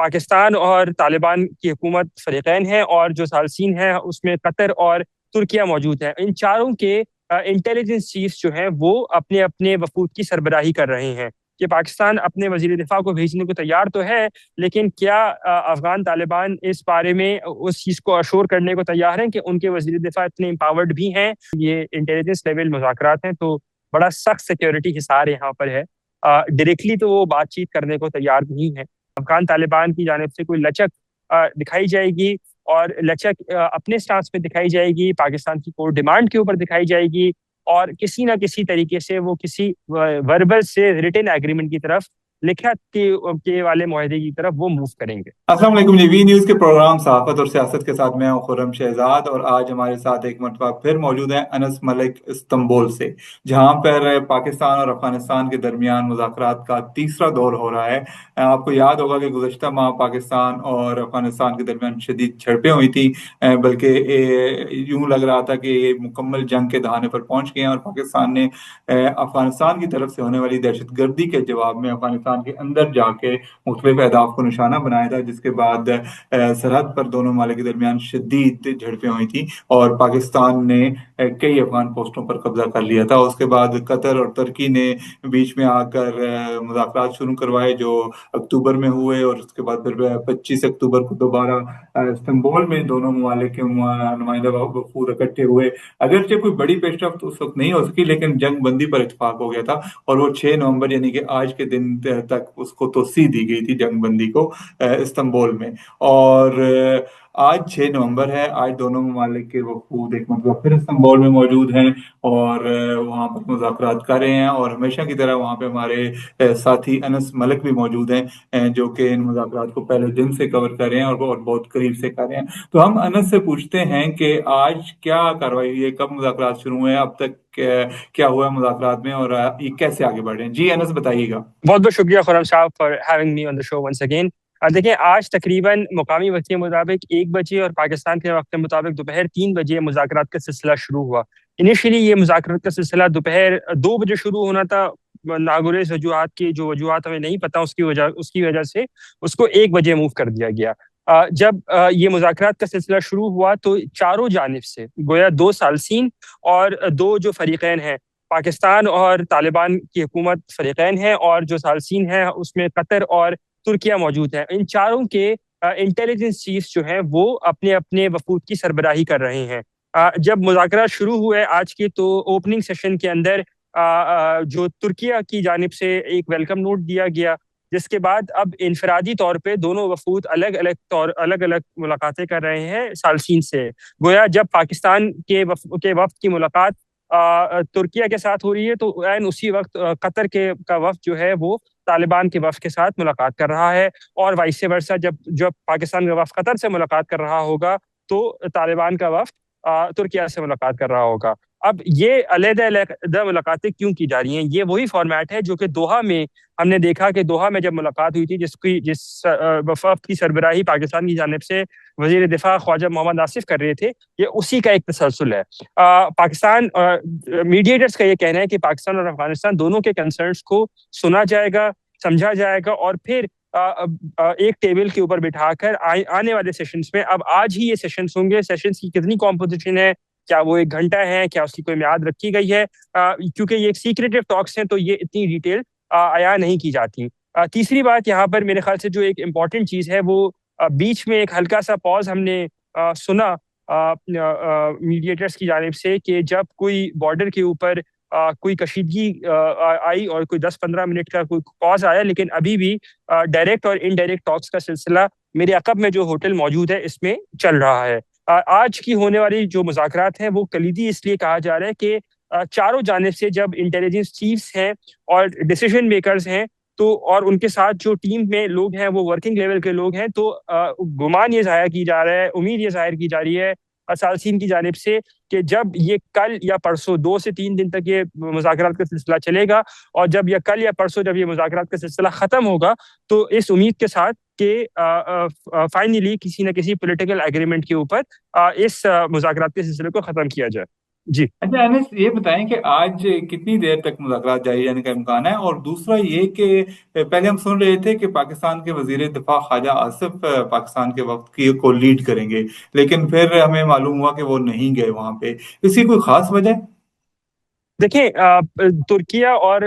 پاکستان اور طالبان کی حکومت فریقین ہیں، اور جو ثالثین ہیں اس میں قطر اور ترکیہ موجود ہیں۔ ان چاروں کے انٹیلیجنس چیفز جو ہیں وہ اپنے اپنے وفود کی سربراہی کر رہے ہیں کہ پاکستان اپنے وزیر دفاع کو بھیجنے کو تیار تو ہے، لیکن کیا افغان طالبان اس بارے میں اس چیز کو اشور کرنے کو تیار ہیں کہ ان کے وزیر دفاع اتنے امپاورڈ بھی ہیں؟ یہ انٹیلیجنس لیول مذاکرات ہیں، تو بڑا سخت سیکیورٹی حصار یہاں پر ہے۔ ڈائریکٹلی تو وہ بات چیت کرنے کو تیار نہیں ہے۔ افغان طالبان کی جانب سے کوئی لچک دکھائی جائے گی، اور لچک اپنے سٹانس میں دکھائی جائے گی، پاکستان کی کوئی ڈیمانڈ کے اوپر دکھائی جائے گی، اور کسی نہ کسی طریقے سے وہ کسی وربل سے ریٹن ایگریمنٹ کی طرف، لکھت کے والے معاہدے کی طرف وہ موو کریں گے۔ السلام علیکم جی، وی نیوز کے پروگرام صحافت اور سیاست کے ساتھ میں ہوں خرم شہزاد، اور آج ہمارے ساتھ ایک مرتبہ پھر موجود ہیں انس ملک استنبول سے، جہاں پر پاکستان اور افغانستان کے درمیان مذاکرات کا تیسرا دور ہو رہا ہے۔ آپ کو یاد ہوگا کہ گزشتہ ماہ پاکستان اور افغانستان کے درمیان شدید جھڑپیں ہوئی تھیں، بلکہ یوں لگ رہا تھا کہ یہ مکمل جنگ کے دہانے پر پہنچ گئے ہیں، اور پاکستان نے افغانستان کی طرف سے ہونے والی دہشت گردی کے جواب میں افغانستان کے اندر جا کے مختلف اہداف کو نشانہ بنایا تھا، جس کے بعد سرحد پر دونوں ممالک کے درمیان شدید جھڑپیں ہوئی تھیں اور پاکستان نے کئی افغان پوسٹوں پر قبضہ کر لیا تھا۔ اس کے بعد قطر اور ترکی نے بیچ میں آ کر مذاکرات شروع کروائے جو اکتوبر میں ہوئے، اور اس کے بعد پھر 25 اکتوبر کو دوبارہ استنبول میں دونوں ممالک کے نمائندہ وفود اکٹھے ہوئے۔ اگرچہ کوئی بڑی پیش رفت اس وقت نہیں ہو سکی، لیکن جنگ بندی پر اتفاق ہو گیا تھا، اور وہ 6 نومبر یعنی کہ آج کے دن تک اس کو توسیع دی گئی تھی جنگ بندی کو استنبول میں۔ اور آج 6 نومبر ہے، آج دونوں ممالک کے وفود ایک مرتبہ پھر استنبول میں موجود ہیں اور وہاں پر مذاکرات کر رہے ہیں، اور ہمیشہ کی طرح وہاں پہ ہمارے ساتھی انس ملک بھی موجود ہیں جو کہ ان مذاکرات کو پہلے دن سے کور کر رہے ہیں اور بہت قریب سے کر رہے ہیں۔ تو ہم انس سے پوچھتے ہیں کہ آج کیا کارروائی ہوئی ہے، کب مذاکرات شروع ہوئے ہیں، اب تک کیا ہوا ہے مذاکرات میں، اور یہ کیسے آگے بڑھ رہے ہیں؟ جی انس بتائیے گا۔ بہت بہت شکریہ Khurram sahab for having me on the show once again. دیکھیں، آج تقریباً مقامی وقت کے مطابق 1 بجے اور پاکستان کے وقت کے مطابق دوپہر 3 بجے مذاکرات کا سلسلہ شروع ہوا۔ انیشلی یہ مذاکرات کا سلسلہ دوپہر 2 بجے شروع ہونا تھا، ناگزیر وجوہات کی جو وجوہات ہمیں نہیں پتہ، اس کی وجہ سے اس کو 1 بجے موو کر دیا گیا۔ جب یہ مذاکرات کا سلسلہ شروع ہوا تو چاروں جانب سے گویا 2 ثالثین اور 2 جو فریقین ہیں، پاکستان اور طالبان کی حکومت فریقین ہیں، اور جو ثالثین ہیں اس میں قطر اور ترکیہ موجود ہیں۔ ان چاروں کے انٹیلیجنس چیفز جو ہیں وہ اپنے اپنے وفود کی سربراہی کر رہے ہیں۔ جب مذاکرات شروع ہوئے آج کے، تو اوپننگ سیشن کے اندر جو ترکیہ کی جانب سے ایک ویلکم نوٹ دیا گیا، جس کے بعد اب انفرادی طور پہ دونوں وفود الگ الگ ملاقاتیں کر رہے ہیں ثالثین سے۔ گویا جب پاکستان کے وفد کی ملاقات ترکیہ کے ساتھ ہو رہی ہے، تو عین اسی وقت قطر کا وفد جو ہے وہ طالبان کے وفد کے ساتھ ملاقات کر رہا ہے، اور وائس ورسا جب پاکستان کا وفد قطر سے ملاقات کر رہا ہوگا تو طالبان کا وفد ترکیہ سے ملاقات کر رہا ہوگا۔ اب یہ علیحدہ ملاقاتیں کیوں کی جا رہی ہیں؟ یہ وہی فارمیٹ ہے جو کہ دوحہ میں ہم نے دیکھا کہ دوحہ میں جب ملاقات ہوئی تھی، جس وفد کی سربراہی پاکستان کی جانب سے وزیر دفاع خواجہ محمد آصف کر رہے تھے، یہ اسی کا ایک تسلسل ہے۔ پاکستان میڈیٹرز کا یہ کہنا ہے کہ پاکستان اور افغانستان دونوں کے کنسرنز کو سنا جائے گا، سمجھا جائے گا، اور پھر ایک ٹیبل کے اوپر بٹھا کر آنے والے سیشنز میں، اب آج ہی یہ سیشنز ہوں گے، سیشنز کی کتنی کمپوزیشن ہے، کیا وہ 1 گھنٹہ ہے، کیا اس کی کوئی میعاد رکھی گئی ہے، کیونکہ یہ ایک سیکریٹو ٹاکس ہیں تو یہ اتنی ڈیٹیل عیاں نہیں کی جاتی۔ تیسری بات یہاں پر میرے خیال سے جو ایک امپورٹنٹ چیز ہے، وہ بیچ میں ایک ہلکا سا پاز ہم نے سنا میڈیٹرز کی جانب سے کہ جب کوئی بارڈر کے اوپر کوئی کشیدگی آئی اور کوئی 10-15 منٹ کا کوئی پاز آیا، لیکن ابھی بھی ڈائریکٹ اور انڈائریکٹ ٹاکس کا سلسلہ میرے عقب میں جو ہوٹل موجود ہے اس میں چل رہا ہے۔ آج کی ہونے والی جو مذاکرات ہیں وہ کلیدی اس لیے کہا جا رہا ہے کہ چاروں جانب سے جب انٹیلیجنس چیفز ہیں اور ڈیسیژن میکرز ہیں، تو اور ان کے ساتھ جو ٹیم میں لوگ ہیں وہ ورکنگ لیول کے لوگ ہیں، تو گمان یہ ظاہر کی جا رہا ہے، امید یہ ظاہر کی جا رہی ہے ثالثین کی جانب سے کہ جب یہ کل یا پرسوں 2 سے 3 دن تک یہ مذاکرات کا سلسلہ چلے گا، اور جب یہ کل یا پرسوں جب یہ مذاکرات کا سلسلہ ختم ہوگا، تو اس امید کے ساتھ کہ فائنلی کسی نہ کسی پولیٹیکل ایگریمنٹ کے اوپر اس مذاکرات کے سلسلے کو ختم کیا جائے۔ جی اچھا انس، یہ بتائیں کہ آج کتنی دیر تک مذاکرات جاری رہنے کا امکان ہے؟ اور دوسرا یہ کہ پہلے ہم سن رہے تھے کہ پاکستان کے وزیر دفاع خواجہ آصف پاکستان کے وقت کی کو لیڈ کریں گے، لیکن پھر ہمیں معلوم ہوا کہ وہ نہیں گئے وہاں پہ، اس کی کوئی خاص وجہ؟ دیکھیں، ترکیہ اور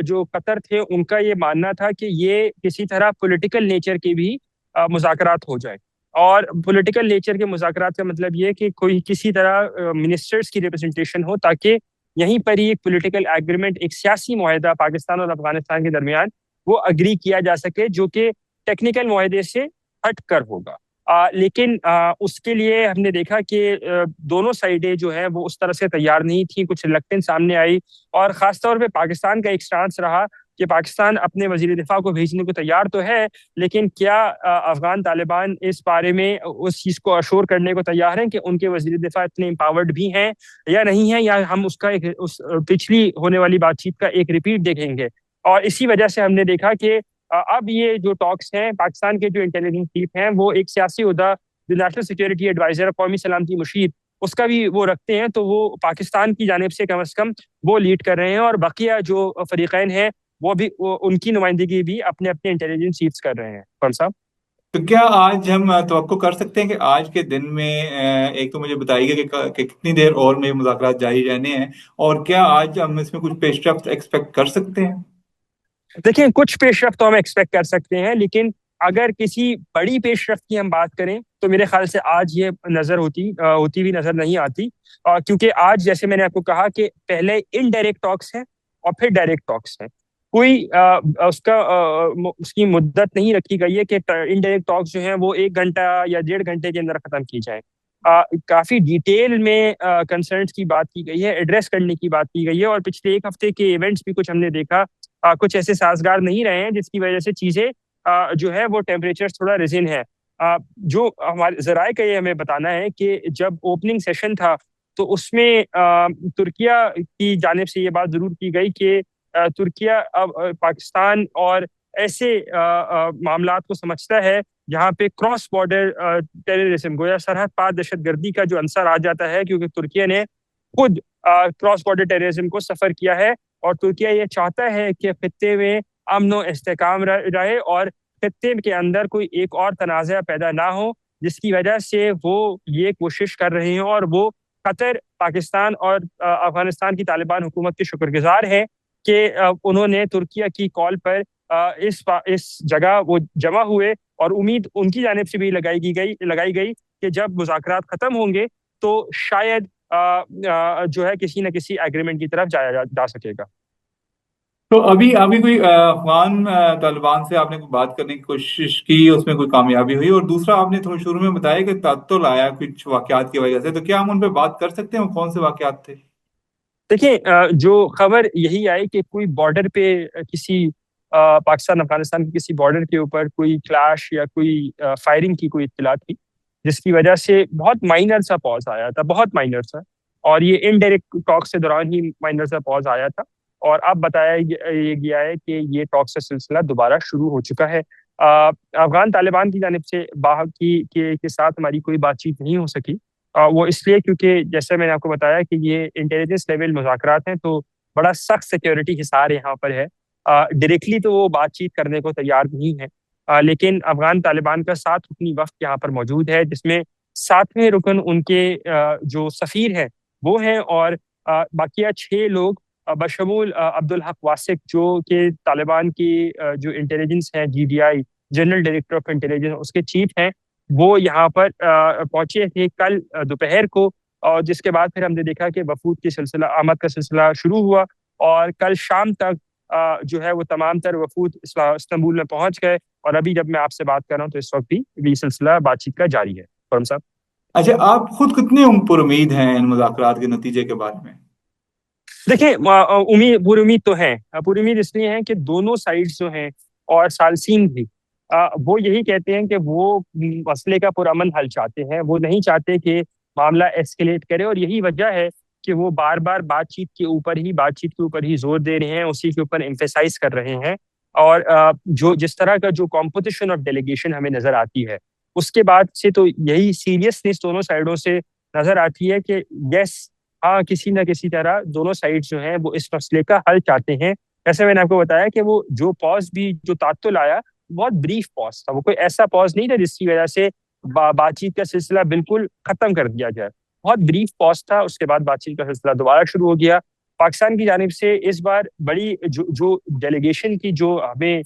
جو قطر تھے ان کا یہ ماننا تھا کہ یہ کسی طرح پولیٹیکل نیچر کے بھی مذاکرات ہو جائے، اور پولیٹیکل نیچر کے مذاکرات کا مطلب یہ کہ کوئی کسی طرح منسٹرز کی ریپرزنٹیشن ہو، تاکہ یہیں پر ہی ایک پولیٹیکل ایگریمنٹ، ایک سیاسی معاہدہ پاکستان اور افغانستان کے درمیان وہ اگری کیا جا سکے، جو کہ ٹیکنیکل معاہدے سے ہٹ کر ہوگا۔ لیکن اس کے لیے ہم نے دیکھا کہ دونوں سائڈیں جو ہیں وہ اس طرح سے تیار نہیں تھیں، کچھ ریلکٹنس سامنے آئی، اور خاص طور پہ پاکستان کا ایک سٹانس رہا کہ پاکستان اپنے وزیر دفاع کو بھیجنے کو تیار تو ہے، لیکن کیا افغان طالبان اس بارے میں اس چیز کو اشور کرنے کو تیار ہیں کہ ان کے وزیر دفاع اتنے امپاورڈ بھی ہیں یا نہیں ہیں، یا ہم اس کا اس پچھلی ہونے والی بات چیت کا ایک ریپیٹ دیکھیں گے۔ اور اسی وجہ سے ہم نے دیکھا کہ اب یہ جو ٹاکس ہیں، پاکستان کے جو انٹیلیجنس چیف ہیں وہ ایک سیاسی عہدہ، جو نیشنل سیکورٹی ایڈوائزر، قومی سلامتی مشیر، اس کا بھی وہ رکھتے ہیں، تو وہ پاکستان کی جانب سے کم از کم وہ لیڈ کر رہے ہیں، اور بقیہ جو فریقین ہیں وہ بھی ان کی نمائندگی بھی اپنے اپنے انٹیلیجنس چیفز کر رہے ہیں۔ کون صاحب؟ تو کیا آج ہم توقع کر سکتے ہیں کہ آج کے دن میں ایک تو مجھے بتائیے کہ کتنی دیر اور میں مذاکرات جاری رہنے ہیں، اور کیا آج ہم اس میں کچھ پیش رفت ایکسپیکٹ کر سکتے ہیں؟ دیکھیں، کچھ پیش رفت تو ہم ایکسپیکٹ کر سکتے ہیں، لیکن اگر کسی بڑی پیش رفت کی ہم بات کریں تو میرے خیال سے آج یہ نظر ہوتی ہوئی نظر نہیں آتی، کیونکہ آج جیسے میں نے آپ کو کہا کہ پہلے انڈائریکٹ ٹاکس ہیں اور پھر ڈائریکٹ ٹاکس ہیں۔ کوئی اس کی مدت نہیں رکھی گئی ہے کہ انڈائریکٹ ٹاکس جو ہیں وہ 1 گھنٹہ یا 1.5 گھنٹے کے اندر ختم کی جائیں۔ کافی ڈیٹیل میں کنسرنس کی بات کی گئی ہے، ایڈریس کرنے کی بات کی گئی ہے، اور پچھلے ایک ہفتے کے ایونٹس بھی کچھ ہم نے دیکھا کچھ ایسے سازگار نہیں رہے ہیں، جس کی وجہ سے چیزیں جو ہے وہ ٹیمپریچر تھوڑا ریزن ہے۔ جو ہمارے ذرائع کا یہ ہمیں بتانا ہے کہ جب اوپننگ سیشن تھا تو اس میں ترکیہ کی جانب سے یہ بات ضرور کی گئی کہ ترکیہ اب پاکستان اور ایسے معاملات کو سمجھتا ہے جہاں پہ کراس بارڈر ٹیررزم، گویا سرحد پار دہشت گردی کا جو عنصر آ جاتا ہے، کیونکہ ترکیہ نے خود کراس بارڈر ٹیررزم کو سفر کیا ہے، اور ترکیہ یہ چاہتا ہے کہ خطے میں امن و استحکام رہے، اور خطے کے اندر کوئی ایک اور تنازع پیدا نہ ہو، جس کی وجہ سے وہ یہ کوشش کر رہے ہیں، اور وہ قطر، پاکستان اور افغانستان کی طالبان حکومت کے شکر گزار ہیں کہ انہوں نے ترکیہ کی کال پر اس جگہ وہ جمع ہوئے، اور امید ان کی جانب سے بھی لگائی گئی کہ جب مذاکرات ختم ہوں گے تو شاید جو ہے کسی نہ کسی ایگریمنٹ کی طرف جایا جا سکے گا۔ تو ابھی کوئی افغان طالبان سے آپ نے کوئی بات کرنے کی کوشش کی، اس میں کوئی کامیابی ہوئی؟ اور دوسرا، آپ نے تھوڑا شروع میں بتایا کہ تعطل آیا کچھ واقعات کی وجہ سے، تو کیا ہم ان پہ بات کر سکتے ہیں؟ وہ کون سے واقعات تھے؟ دیکھیں، جو خبر یہی آئی کہ کوئی بارڈر پہ کسی پاکستان افغانستان کے کسی بارڈر کے اوپر کوئی کلاش یا کوئی فائرنگ کی کوئی اطلاع تھی، جس کی وجہ سے بہت مائنر سا پاز آیا تھا، بہت مائنر سا، اور یہ انڈائریکٹ ٹاکس کے دوران ہی مائنر سا پاز آیا تھا، اور اب بتایا یہ گیا ہے کہ یہ ٹاکس کا سلسلہ دوبارہ شروع ہو چکا ہے۔ افغان طالبان کی جانب سے کے ساتھ ہماری کوئی بات چیت نہیں ہو سکی، وہ اس لیے کیونکہ جیسے میں نے آپ کو بتایا کہ یہ انٹیلیجنس لیول مذاکرات ہیں، تو بڑا سخت سیکیورٹی حصار یہاں پر ہے، ڈائریکٹلی تو وہ بات چیت کرنے کو تیار نہیں ہے، لیکن افغان طالبان کا 7 رکنی وفد یہاں پر موجود ہے، جس میں 7ویں رکن ان کے جو سفیر ہیں وہ ہیں، اور باقیہ 6 لوگ بشمول عبدالحق واسق، جو کہ طالبان کی جو انٹیلیجنس ہے، GDI، general director of intelligence, اس کے چیف ہیں، وہ یہاں پر پہنچے تھے کل دوپہر کو، اور جس کے بعد پھر ہم نے دیکھا کہ وفود کی سلسلہ آمد کا سلسلہ شروع ہوا، اور کل شام تک جو ہے وہ تمام تر وفود استنبول میں پہنچ گئے، اور ابھی جب میں آپ سے بات کر رہا ہوں تو اس وقت بھی سلسلہ بات چیت کا جاری ہے۔ فرم صاحب؟ اچھا، آپ خود کتنے پر امید ہیں ان مذاکرات کے نتیجے کے بارے میں؟ دیکھیں، پوری امید تو ہے، پوری امید اس لیے ہے کہ دونوں سائڈز جو ہیں اور ثالثین بھی وہ یہی کہتے ہیں کہ وہ مسئلے کا پرامن حل چاہتے ہیں، وہ نہیں چاہتے کہ معاملہ ایسکیلیٹ کرے، اور یہی وجہ ہے کہ وہ بار بار بات چیت کے اوپر ہی زور دے رہے ہیں، اسی کے اوپر ایمفیسائز کر رہے ہیں، اور جس طرح کا جو کمپوزیشن آف ڈیلیگیشن ہمیں نظر آتی ہے، اس کے بعد سے تو یہی سیریسنس دونوں سائڈوں سے نظر آتی ہے کہ یس، ہاں کسی نہ کسی طرح دونوں سائڈ جو ہیں وہ اس مسئلے کا حل چاہتے ہیں. جیسے میں نے آپ کو بتایا کہ وہ جو پاز بھی جو تعطل آیا بہت بریف پاز تھا, وہ کوئی ایسا پاز نہیں تھا جس کی وجہ سے بات چیت کا سلسلہ بالکل ختم کر دیا جائے. بہت بریف پاز تھا, اس کے بعد بات چیت کا سلسلہ دوبارہ شروع ہو گیا. پاکستان کی جانب سے اس بار بڑی جو ڈیلیگیشن کی جو ہمیں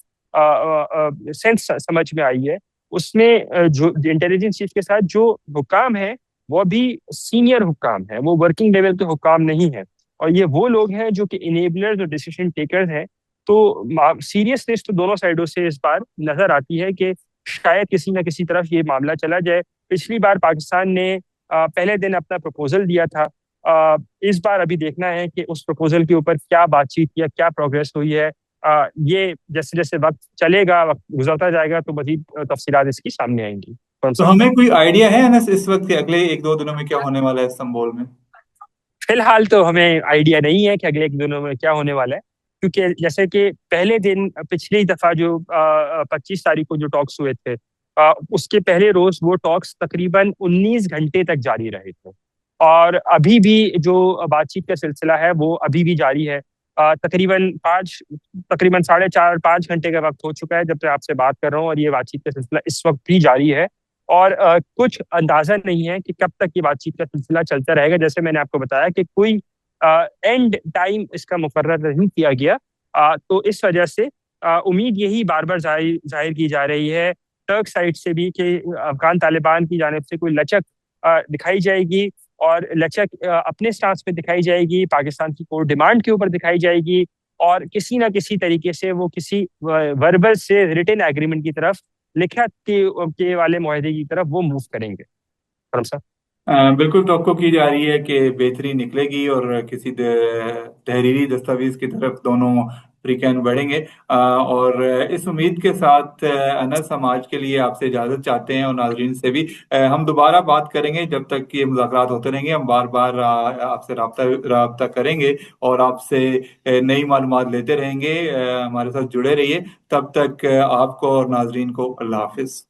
سینس سمجھ میں آئی ہے, اس میں جو انٹیلیجنس چیف کے ساتھ جو حکام ہیں وہ بھی سینئر حکام ہیں, وہ ورکنگ لیول کے حکام نہیں ہیں, اور یہ وہ لوگ ہیں جو کہ انیبلرز اور ڈیسیشن ٹیکرز ہیں. تو سیریسنیس تو دونوں سائڈوں سے اس بار نظر آتی ہے کہ شاید کسی نہ کسی طرف یہ معاملہ چلا جائے. پچھلی بار پاکستان نے پہلے دن اپنا پروپوزل دیا تھا, اس بار ابھی دیکھنا ہے کہ اس پروپوزل کے اوپر کیا بات چیت یا کیا پروگریس ہوئی ہے. یہ جیسے جیسے وقت چلے گا, وقت گزرتا جائے گا, تو مزید تفصیلات اس کی سامنے آئیں گی. تو ہمیں کوئی آئیڈیا ہے انس اس وقت کہ اگلے 1-2 دنوں میں کیا ہونے والا ہے استنبول میں؟ فی الحال تو ہمیں آئیڈیا نہیں ہے کہ اگلے ایک دنوں میں کیا ہونے والا ہے, کیونکہ جیسے کہ پہلے دن پچھلی دفعہ جو 25 تاریخ کو جو ٹاکس ہوئے تھے, اس کے پہلے روز وہ ٹاکس تقریباً 19 گھنٹے تک جاری رہے تھے, اور ابھی بھی جو بات چیت کا سلسلہ ہے وہ ابھی بھی جاری ہے. تقریباً 4.5 گھنٹے کا وقت ہو چکا ہے جب سے آپ سے بات کر رہا ہوں, اور یہ بات چیت کا سلسلہ اس وقت بھی جاری ہے, اور کچھ اندازہ نہیں ہے کہ کب تک یہ بات چیت کا سلسلہ چلتا رہے گا. جیسے میں نے آپ کو بتایا کہ کوئی اینڈ ٹائم اس کا مقرر نہیں کیا گیا, تو اس وجہ سے امید یہی بار بار ظاہر کی جا رہی ہے ٹرک سائڈ سے بھی کہ افغان طالبان کی جانب سے کوئی لچک دکھائی جائے گی, اور لچک اپنے سٹانس پہ دکھائی جائے گی, پاکستان کی کور ڈیمانڈ کے اوپر دکھائی جائے گی, اور کسی نہ کسی طریقے سے وہ کسی وربل سے ریٹن ایگریمنٹ کی طرف, لکھت کے والے معاہدے کی طرف وہ موو کریں گے. بالکل توقع کی جا رہی ہے کہ بہتری نکلے گی اور کسی تحریری دستاویز کی طرف دونوں فریقین بڑھیں گے, اور اس امید کے ساتھ انس ہم آج کے لیے آپ سے اجازت چاہتے ہیں, اور ناظرین سے بھی. ہم دوبارہ بات کریں گے جب تک یہ مذاکرات ہوتے رہیں گے, ہم بار بار آپ سے رابطہ کریں گے اور آپ سے نئی معلومات لیتے رہیں گے. ہمارے ساتھ جڑے رہیے. تب تک آپ کو اور ناظرین کو اللہ حافظ.